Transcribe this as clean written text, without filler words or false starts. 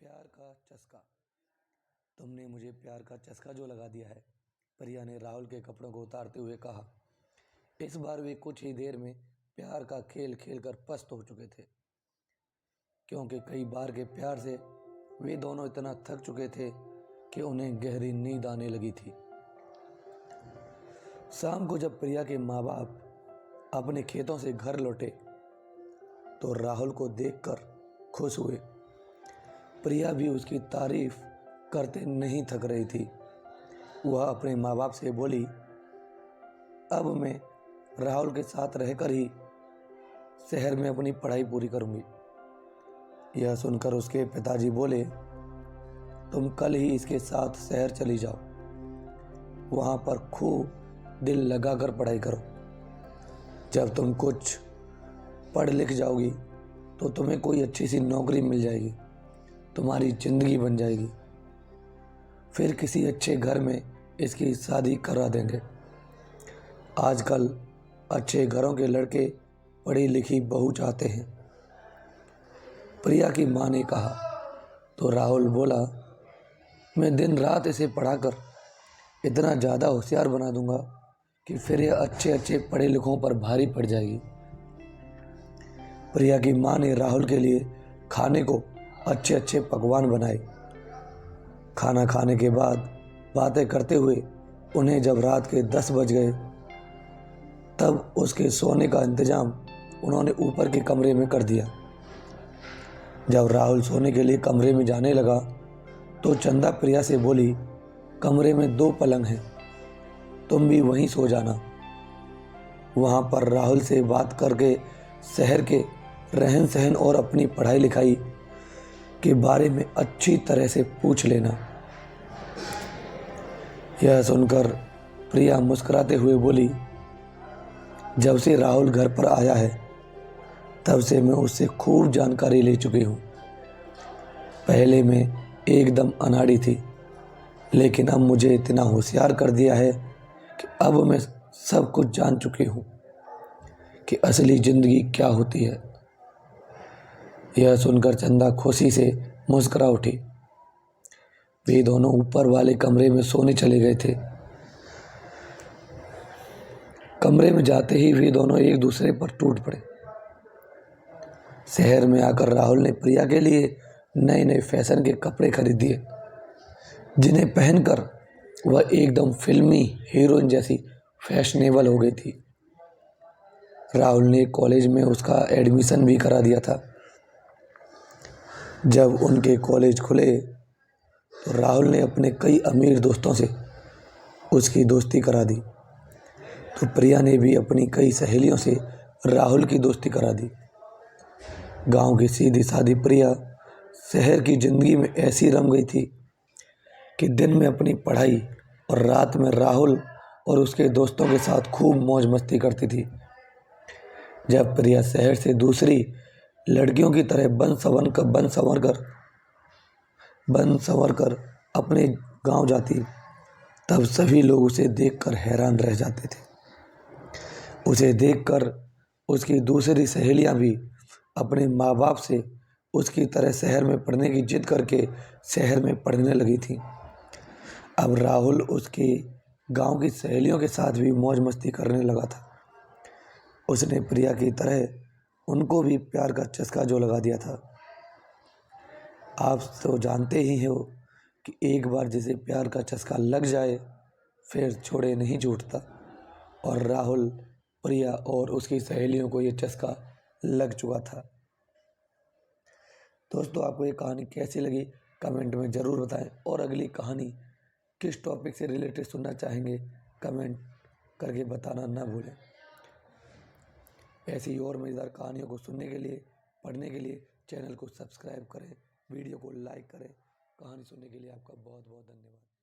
प्यार का चस्का। तुमने मुझे प्यार का चस्का जो लगा दिया है, प्रिया ने राहुल के कपड़ों को उतारते हुए कहा। इस बार वे कुछ ही देर में प्यार का खेल खेलकर पस्त हो चुके थे, क्योंकि कई बार के प्यार से वे दोनों इतना थक चुके थे कि उन्हें गहरी नींद आने लगी थी। शाम को जब प्रिया के माँ बाप अपने खेतों से घर लौटे तो राहुल को देखकर खुश हुए। प्रिया भी उसकी तारीफ करते नहीं थक रही थी। वह अपने माँ बाप से बोली, अब मैं राहुल के साथ रहकर ही शहर में अपनी पढ़ाई पूरी करूंगी। यह सुनकर उसके पिताजी बोले, तुम कल ही इसके साथ शहर चली जाओ, वहाँ पर खूब दिल लगाकर पढ़ाई करो। जब तुम कुछ पढ़ लिख जाओगी तो तुम्हें कोई अच्छी सी नौकरी मिल जाएगी, तुम्हारी जिंदगी बन जाएगी। फिर किसी अच्छे घर में इसकी शादी करा देंगे। आजकल अच्छे घरों के लड़के पढ़ी लिखी बहू चाहते हैं। प्रिया की माँ ने कहा तो राहुल बोला, मैं दिन रात इसे पढ़ाकर इतना ज़्यादा होशियार बना दूंगा कि फिर यह अच्छे अच्छे पढ़े लिखों पर भारी पड़ जाएगी। प्रिया की माँ ने राहुल के लिए खाने को अच्छे अच्छे पकवान बनाए। खाना खाने के बाद बातें करते हुए उन्हें जब रात के 10 बज गए तब उसके सोने का इंतजाम उन्होंने ऊपर के कमरे में कर दिया। जब राहुल सोने के लिए कमरे में जाने लगा तो चंदा प्रिया से बोली, कमरे में 2 पलंग हैं, तुम भी वहीं सो जाना। वहाँ पर राहुल से बात करके शहर के रहन सहन और अपनी पढ़ाई लिखाई के बारे में अच्छी तरह से पूछ लेना। यह सुनकर प्रिया मुस्कुराते हुए बोली, जब से राहुल घर पर आया है तब से मैं उससे खूब जानकारी ले चुकी हूँ। पहले मैं एकदम अनाड़ी थी, लेकिन अब मुझे इतना होशियार कर दिया है कि अब मैं सब कुछ जान चुकी हूँ कि असली ज़िंदगी क्या होती है। यह सुनकर चंदा खुशी से मुस्कुरा उठी। वे दोनों ऊपर वाले कमरे में सोने चले गए थे। कमरे में जाते ही वे दोनों एक दूसरे पर टूट पड़े। शहर में आकर राहुल ने प्रिया के लिए नए नए फैशन के कपड़े खरीद दिए, जिन्हें पहनकर वह एकदम फिल्मी हीरोइन जैसी फैशनेबल हो गई थी। राहुल ने कॉलेज में उसका एडमिशन भी करा दिया था। जब उनके कॉलेज खुले तो राहुल ने अपने कई अमीर दोस्तों से उसकी दोस्ती करा दी, तो प्रिया ने भी अपनी कई सहेलियों से राहुल की दोस्ती करा दी। गांव की सीधी सादी प्रिया शहर की ज़िंदगी में ऐसी रम गई थी कि दिन में अपनी पढ़ाई और रात में राहुल और उसके दोस्तों के साथ खूब मौज मस्ती करती थी। जब प्रिया शहर से दूसरी लड़कियों की तरह बन संवर कर अपने गांव जाती, तब सभी लोग उसे देखकर हैरान रह जाते थे। उसे देखकर उसकी दूसरी सहेलियां भी अपने माँ बाप से उसकी तरह शहर में पढ़ने की जिद करके शहर में पढ़ने लगी थी। अब राहुल उसके गांव की सहेलियों के साथ भी मौज मस्ती करने लगा था। उसने प्रिया की तरह उनको भी प्यार का चस्का जो लगा दिया था। आप तो जानते ही हो कि एक बार जिसे प्यार का चस्का लग जाए फिर छोड़े नहीं छूटता, और राहुल, प्रिया और उसकी सहेलियों को ये चस्का लग चुका था। दोस्तों, आपको ये कहानी कैसी लगी कमेंट में ज़रूर बताएं, और अगली कहानी किस टॉपिक से रिलेटेड सुनना चाहेंगे कमेंट करके बताना ना भूलें। ऐसी और मज़ेदार कहानियों को सुनने के लिए, पढ़ने के लिए चैनल को सब्सक्राइब करें, वीडियो को लाइक करें। कहानी सुनने के लिए आपका बहुत बहुत धन्यवाद।